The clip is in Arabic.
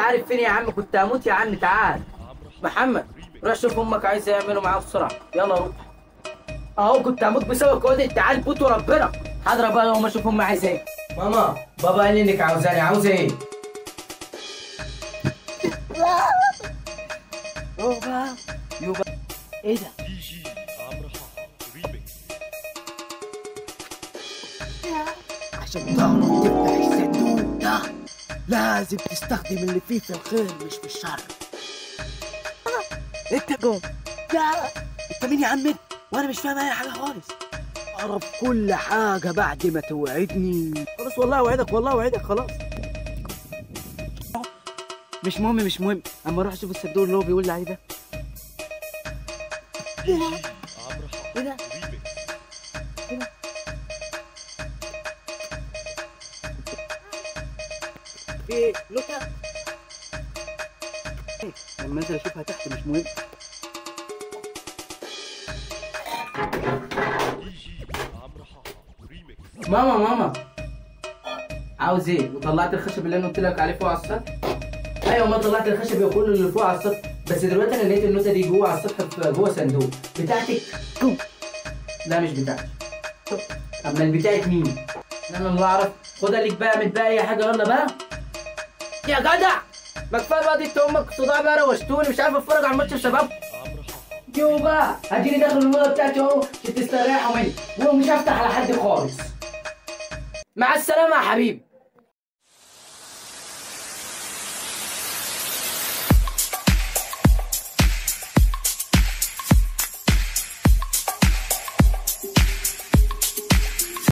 عارف فين يا عم؟ كنت هموت يا عم. تعال محمد، روح شوف امك عايزه يعملوا معاه بسرعه. يلا روح. اهو كنت هموت بسبب كودة. تعال فوت وربنا. حاضر بقى لو ما اشوف امي عايزه ايه. ماما بابا قال لي انك عاوزاني. عاوزه ايه؟ يوبا يوبا. ايه ده؟ عشان تعرف تفتح الصندوق ده لازم تستخدم اللي فيه في الخير مش في الشر. انت جون. لا انت مين يا عم؟ وانا مش فاهم اي حاجه خالص. اعرف كل حاجه بعد ما توعدني. خلاص والله اوعدك، والله اوعدك خلاص. مش مهم اما اروح اشوف الصندوق اللي هو بيقول لي عليه ده. ايه ده؟ ايه ده؟ ايه لوكا؟ ايه لما انزل اشوفها تحت مش مهم. ماما عاوز ايه؟ وطلعت الخشب اللي انا قلت لك عليه فوق على السطح؟ ايوه ما طلعت الخشب كله اللي فوق على السطح، بس دلوقتي انا لقيت النوته دي جوه على السطح جوه صندوق. بتاعتك؟ لا مش بتاعتي. امال بتاعت مين؟ انا اللي اعرف. خدها ليك بقى، متبقى اي حاجه يلا بقى يا جدع. ما كفايه بقى دي امك صداع بقى، روشتوني مش عارف اتفرج على الماتش الشباب. يو بقى اديني داخل الاوضه بتاعتي اهو عشان تستريحوا مني، ومش هفتح على حد خالص. مع السلامه يا حبيبي.